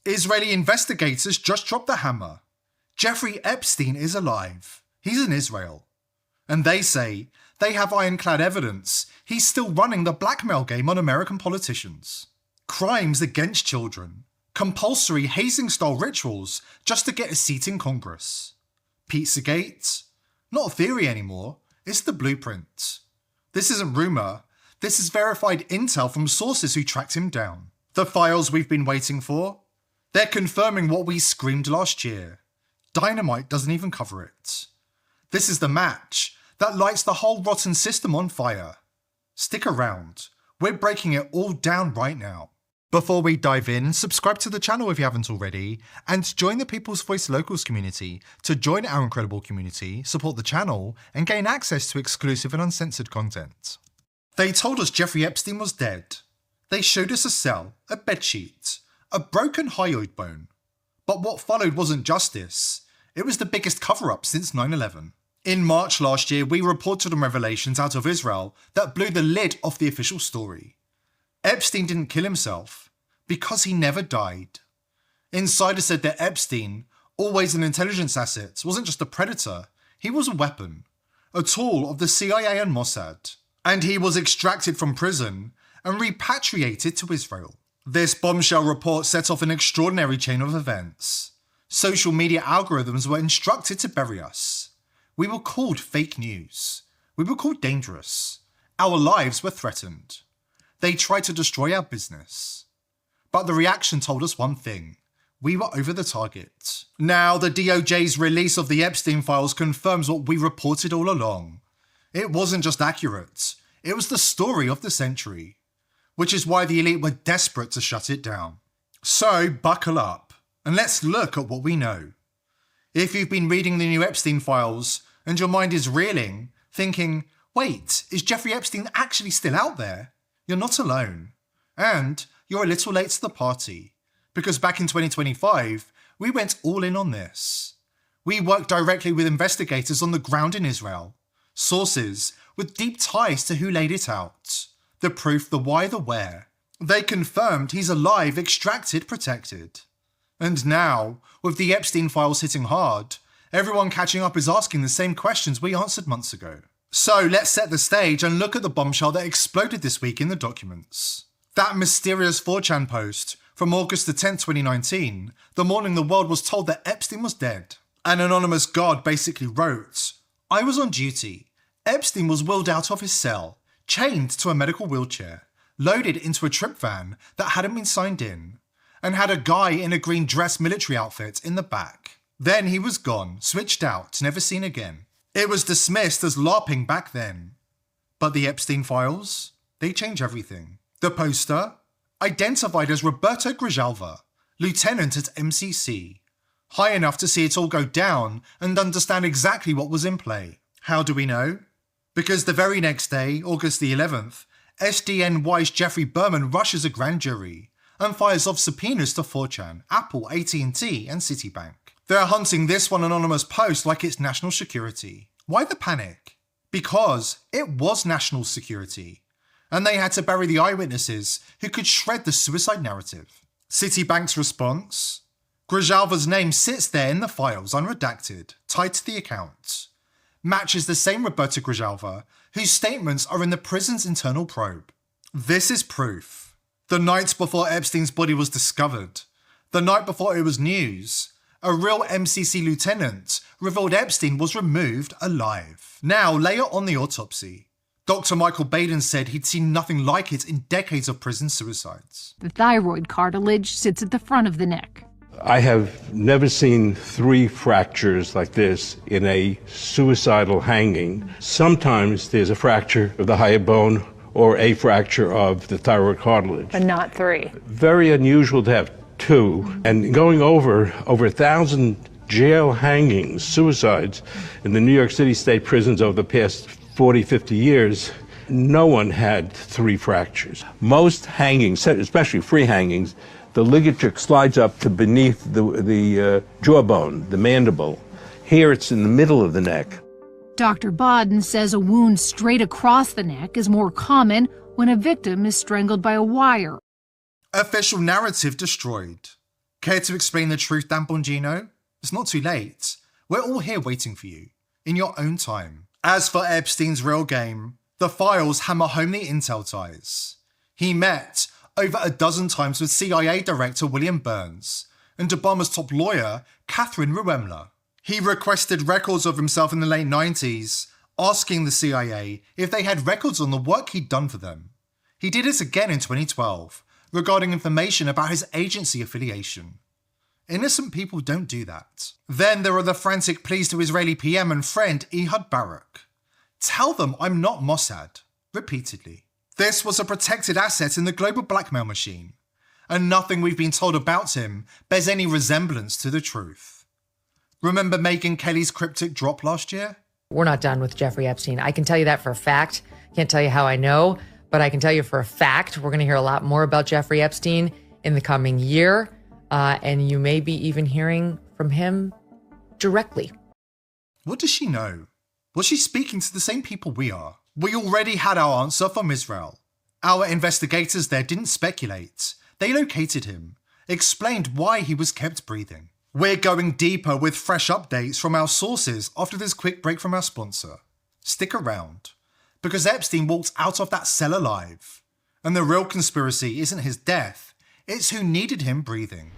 Israeli investigators just dropped the hammer. Jeffrey Epstein is alive. He's in Israel. And they say they have ironclad evidence he's still running the blackmail game on American politicians. Crimes against children. Compulsory hazing-style rituals just to get a seat in Congress. Pizzagate? Not a theory anymore, it's the blueprint. This isn't rumour, this is verified intel from sources who tracked him down. The files we've been waiting for? They're confirming what we screamed last year. Dynamite doesn't even cover it. This is the match that lights the whole rotten system on fire. Stick around, we're breaking it all down right now. Before we dive in, subscribe to the channel if you haven't already, and join the People's Voice Locals community to join our incredible community, support the channel, and gain access to exclusive and uncensored content. They told us Jeffrey Epstein was dead. They showed us a cell, a bedsheet, a broken hyoid bone. But what followed wasn't justice, it was the biggest cover-up since 9/11. In March last year, we reported on revelations out of Israel that blew the lid off the official story. Epstein didn't kill himself, because he never died. Insiders said that Epstein, always an intelligence asset, wasn't just a predator, he was a weapon, a tool of the CIA and Mossad, and he was extracted from prison and repatriated to Israel. This bombshell report set off an extraordinary chain of events. Social media algorithms were instructed to bury us. We were called fake news. We were called dangerous. Our lives were threatened. They tried to destroy our business. But the reaction told us one thing. We were over the target. Now, the DOJ's release of the Epstein files confirms what we reported all along. It wasn't just accurate. It was the story of the century. Which is why the elite were desperate to shut it down. So, buckle up, and let's look at what we know. If you've been reading the new Epstein files, and your mind is reeling, thinking, wait, is Jeffrey Epstein actually still out there? You're not alone. And you're a little late to the party, because back in 2025, we went all in on this. We worked directly with investigators on the ground in Israel, sources with deep ties to who laid it out, the proof, the why, the where. They confirmed he's alive, extracted, protected. And now, with the Epstein files hitting hard, everyone catching up is asking the same questions we answered months ago. So let's set the stage and look at the bombshell that exploded this week in the documents. That mysterious 4chan post from August the 10th, 2019, the morning the world was told that Epstein was dead. An anonymous guard basically wrote, "I was on duty. Epstein was wheeled out of his cell, chained to a medical wheelchair, loaded into a trip van that hadn't been signed in, and had a guy in a green dress military outfit in the back. Then he was gone, switched out, never seen again. It was dismissed as LARPing back then. But the Epstein files? They change everything. The poster? Identified as Roberto Grijalva, lieutenant at MCC. High enough to see it all go down and understand exactly what was in play. How do we know? Because the very next day, August the 11th, SDNY's Jeffrey Berman rushes a grand jury and fires off subpoenas to 4chan, Apple, AT&T and Citibank. They're hunting this one anonymous post like it's national security. Why the panic? Because it was national security, and they had to bury the eyewitnesses who could shred the suicide narrative. Citibank's response? Grijalva's name sits there in the files, unredacted, tied to the account. Matches the same Roberto Grijalva, whose statements are in the prison's internal probe. This is proof. The night before Epstein's body was discovered, the night before it was news, a real MCC lieutenant revealed Epstein was removed alive. Now, layer on the autopsy. Dr. Michael Baden said he'd seen nothing like it in decades of prison suicides. The thyroid cartilage sits at the front of the neck. I have never seen 3 fractures like this in a suicidal hanging. Sometimes there's a fracture of the hyoid bone or a fracture of the thyroid cartilage. But not 3. Very unusual to have 2. And going over 1,000 jail hangings, suicides in the New York City state prisons over the past 40, 50 years, no one had 3 fractures. Most hangings, especially free hangings, the ligature slides up to beneath the jawbone, the mandible. Here it's in the middle of the neck. Dr. Baden says a wound straight across the neck is more common when a victim is strangled by a wire. Official narrative destroyed. Care to explain the truth, Dan Bongino? It's not too late. We're all here waiting for you, in your own time. As for Epstein's real game, the files hammer home the intel ties. He met over a dozen times with CIA Director William Burns and Obama's top lawyer, Catherine Ruemmler. He requested records of himself in the late 90s, asking the CIA if they had records on the work he'd done for them. He did it again in 2012, regarding information about his agency affiliation. Innocent people don't do that. Then there are the frantic pleas to Israeli PM and friend Ehud Barak. Tell them I'm not Mossad, repeatedly. This was a protected asset in the global blackmail machine, and nothing we've been told about him bears any resemblance to the truth. Remember Megyn Kelly's cryptic drop last year? We're not done with Jeffrey Epstein. I can tell you that for a fact. Can't tell you how I know, but I can tell you for a fact we're going to hear a lot more about Jeffrey Epstein in the coming year, and you may be even hearing from him directly. What does she know? Was she speaking to the same people we are? We already had our answer from Israel. Our investigators there didn't speculate. They located him, explained why he was kept breathing. We're going deeper with fresh updates from our sources after this quick break from our sponsor. Stick around, because Epstein walked out of that cell alive. And the real conspiracy isn't his death, it's who needed him breathing.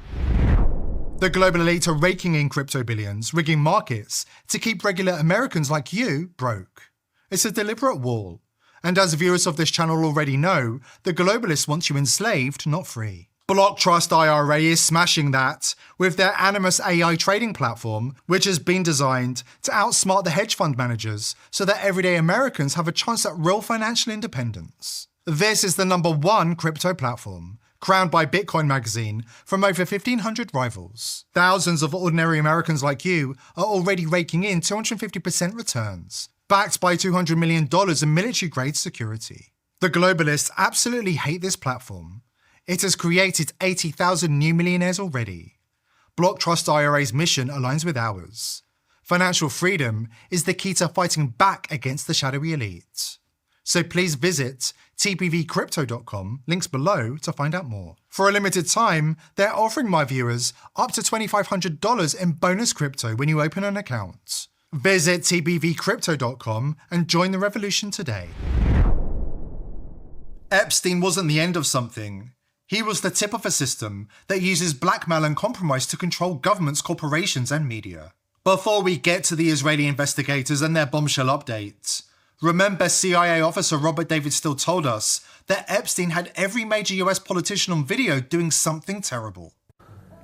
The global elite are raking in crypto billions, rigging markets to keep regular Americans like you broke. It's a deliberate wall. And as viewers of this channel already know, the globalists want you enslaved, not free. Block Trust IRA is smashing that with their Animus AI trading platform, which has been designed to outsmart the hedge fund managers so that everyday Americans have a chance at real financial independence. This is the #1 crypto platform, crowned by Bitcoin Magazine from over 1,500 rivals. Thousands of ordinary Americans like you are already raking in 250% returns, backed by $200 million in military-grade security. The globalists absolutely hate this platform. It has created 80,000 new millionaires already. Block Trust IRA's mission aligns with ours. Financial freedom is the key to fighting back against the shadowy elite. So please visit tpvcrypto.com, links below, to find out more. For a limited time, they're offering my viewers up to $2,500 in bonus crypto when you open an account. Visit tpvcrypto.com and join the revolution today. Epstein wasn't the end of something. He was the tip of a system that uses blackmail and compromise to control governments, corporations, and media. Before we get to the Israeli investigators and their bombshell updates, remember CIA officer Robert David Steele told us that Epstein had every major US politician on video doing something terrible.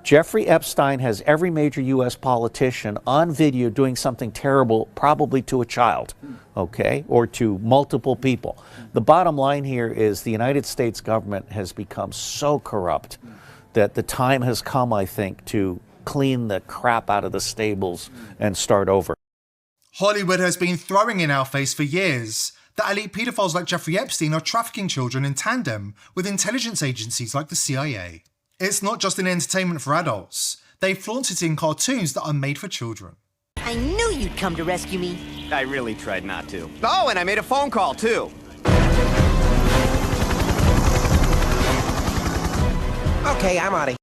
Jeffrey Epstein has every major U.S. politician on video doing something terrible, probably to a child, okay, or to multiple people. The bottom line here is the United States government has become so corrupt that the time has come, I think, to clean the crap out of the stables and start over. Hollywood has been throwing in our face for years that elite pedophiles like Jeffrey Epstein are trafficking children in tandem with intelligence agencies like the CIA. It's not just an entertainment for adults. They flaunt it in cartoons that are made for children. I knew you'd come to rescue me. I really tried not to. Oh, and I made a phone call, too. Okay, I'm out of here.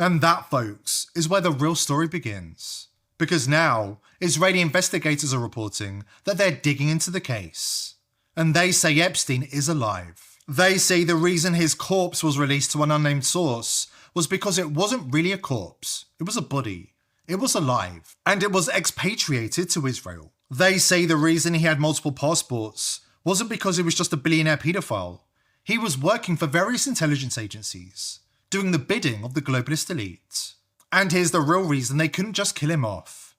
And that, folks, is where the real story begins. Because now, Israeli investigators are reporting that they're digging into the case. And they say Epstein is alive. They say the reason his corpse was released to an unnamed source was because it wasn't really a corpse. It was a body. It was alive. And it was expatriated to Israel. They say the reason he had multiple passports wasn't because he was just a billionaire pedophile. He was working for various intelligence agencies, doing the bidding of the globalist elite. And here's the real reason they couldn't just kill him off.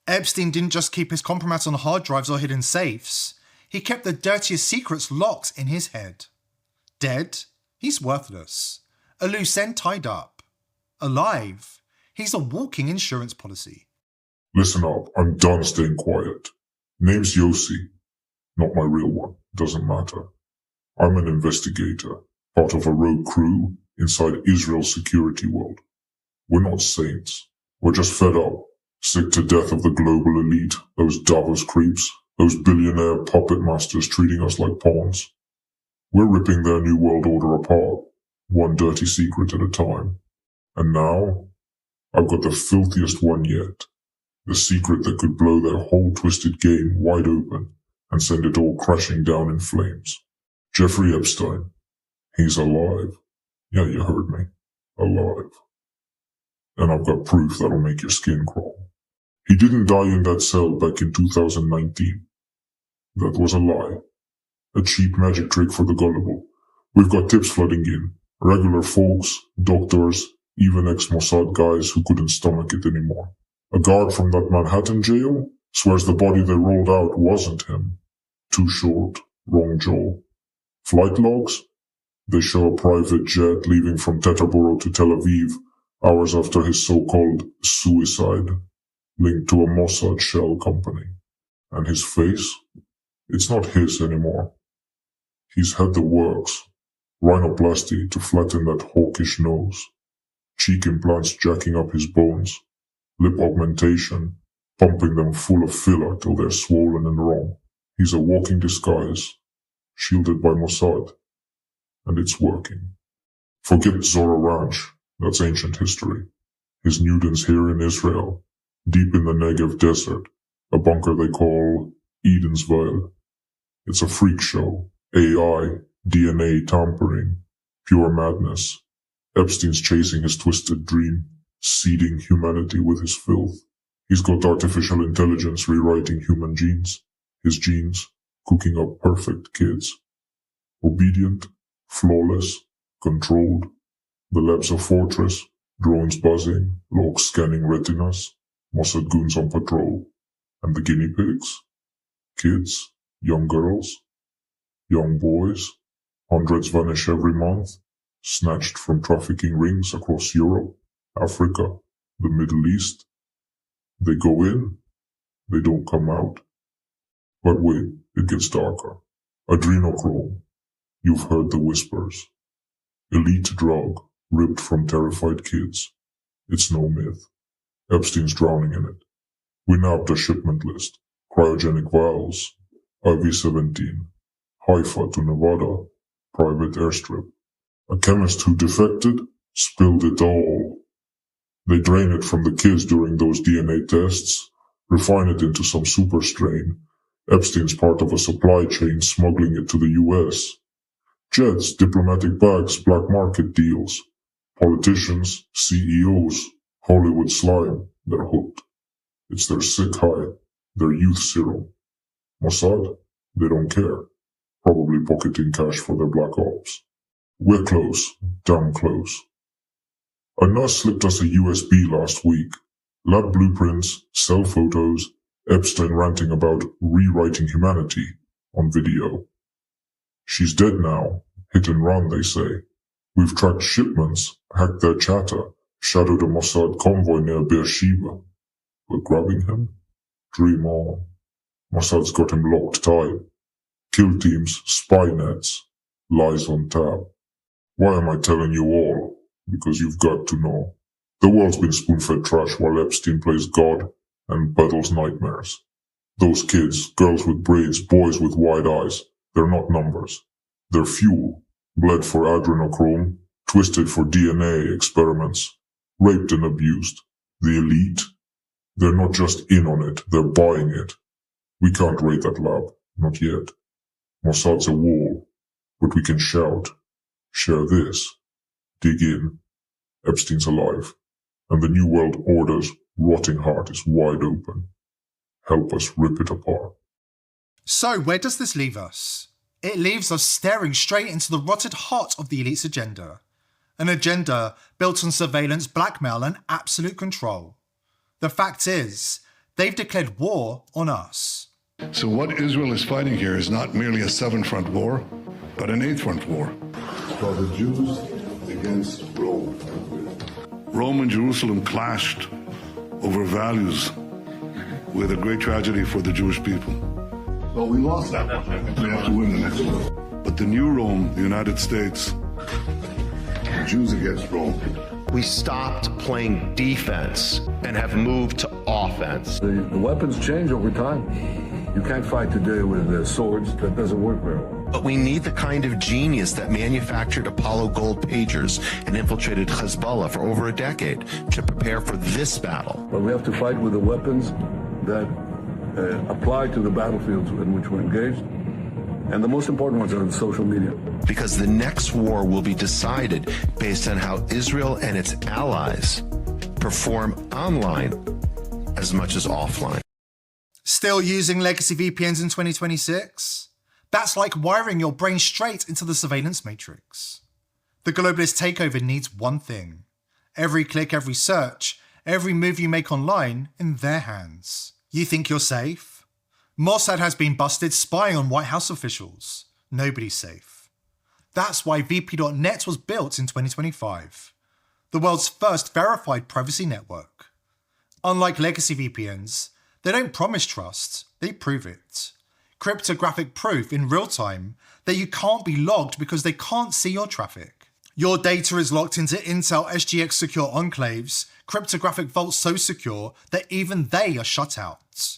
Epstein didn't just keep his compromise on hard drives or hidden safes. He kept the dirtiest secrets locked in his head. Dead? He's worthless. A loose end tied up. Alive? He's a walking insurance policy. Listen up, I'm done staying quiet. Name's Yossi. Not my real one, doesn't matter. I'm an investigator, part of a rogue crew inside Israel's security world. We're not saints. We're just fed up, sick to death of the global elite, those Davos creeps, those billionaire puppet masters treating us like pawns. We're ripping their new world order apart, one dirty secret at a time. And now, I've got the filthiest one yet. The secret that could blow their whole twisted game wide open and send it all crashing down in flames. Jeffrey Epstein. He's alive. Yeah, you heard me. Alive. And I've got proof that'll make your skin crawl. He didn't die in that cell back in 2019. That was a lie. A cheap magic trick for the gullible. We've got tips flooding in. Regular folks, doctors, even ex-Mossad guys who couldn't stomach it anymore. A guard from that Manhattan jail swears the body they rolled out wasn't him. Too short, wrong jaw. Flight logs? They show a private jet leaving from Teterboro to Tel Aviv hours after his so-called suicide, linked to a Mossad shell company. And his face? It's not his anymore. He's had the works. Rhinoplasty to flatten that hawkish nose. Cheek implants jacking up his bones. Lip augmentation, pumping them full of filler till they're swollen and wrong. He's a walking disguise, shielded by Mossad. And it's working. Forget Zora Ranch, that's ancient history. His Newton's here in Israel, deep in the Negev desert, a bunker they call Edensville. It's a freak show. AI, DNA tampering, pure madness. Epstein's chasing his twisted dream, seeding humanity with his filth. He's got artificial intelligence rewriting human genes. His genes cooking up perfect kids. Obedient, flawless, controlled. The lab's a fortress, drones buzzing, logs scanning retinas, Mossad goons on patrol. And the guinea pigs? Kids, young girls, young boys. Hundreds vanish every month, snatched from trafficking rings across Europe, Africa, the Middle East. They go in, they don't come out. But wait, it gets darker. Adrenochrome. You've heard the whispers. Elite drug, ripped from terrified kids. It's no myth. Epstein's drowning in it. We nabbed a shipment list. Cryogenic vials. IV-17. Haifa to Nevada. Private airstrip. A chemist who defected spilled it all. They drain it from the kids during those DNA tests, refine it into some super strain. Epstein's part of a supply chain smuggling it to the US. Jets, diplomatic bags, black market deals. Politicians, CEOs, Hollywood slime, they're hooked. It's their sick high, their youth serum. Mossad, they don't care. Probably pocketing cash for their black ops. We're close, damn close. A nurse slipped us a USB last week. Lab blueprints, cell photos, Epstein ranting about rewriting humanity on video. She's dead now. Hit and run, they say. We've tracked shipments, hacked their chatter, shadowed a Mossad convoy near Beersheba. But grabbing him? Dream on. Mossad's got him locked tight. Kill teams, spy nets, lies on tap. Why am I telling you all? Because you've got to know. The world's been spoon-fed trash while Epstein plays God and peddles nightmares. Those kids, girls with braids, boys with wide eyes, they're not numbers. They're fuel, bled for adrenochrome, twisted for DNA experiments, raped and abused. The elite, they're not just in on it, they're buying it. We can't raid that lab, not yet. Mossad's a wall, but we can shout, share this, dig in. Epstein's alive, and the New World Order's rotting heart is wide open. Help us rip it apart. So, where does this leave us? It leaves us staring straight into the rotted heart of the elite's agenda. An agenda built on surveillance, blackmail, and absolute control. The fact is, they've declared war on us. So what Israel is fighting here is not merely a seven-front war, but an eight-front war. For the Jews against Rome. Rome and Jerusalem clashed over values with a great tragedy for the Jewish people. Well, we lost that one. We have to win the next one. But the new Rome, the United States, Jews against Rome. We stopped playing defense and have moved to offense. The weapons change over time. You can't fight today with swords. That doesn't work very well. But we need the kind of genius that manufactured Apollo gold pagers and infiltrated Hezbollah for over a decade to prepare for this battle. But we have to fight with the weapons that apply to the battlefields in which we're engaged. And the most important ones are the social media. Because the next war will be decided based on how Israel and its allies perform online as much as offline. Still using legacy VPNs in 2026? That's like wiring your brain straight into the surveillance matrix. The globalist takeover needs one thing: every click, every search, every move you make online in their hands. You think you're safe? Mossad has been busted spying on White House officials. Nobody's safe. That's why VP.net was built in 2025, the world's first verified privacy network. Unlike legacy VPNs, they don't promise trust, they prove it. Cryptographic proof in real time that you can't be logged because they can't see your traffic. Your data is locked into Intel SGX secure enclaves, cryptographic vaults so secure that even they are shut out.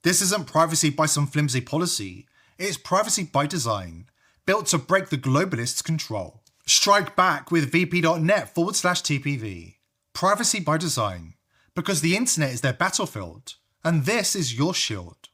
This isn't privacy by some flimsy policy, it's privacy by design, built to break the globalists' control. Strike back with vp.net/TPV. Privacy by design, because the internet is their battlefield, and this is your shield.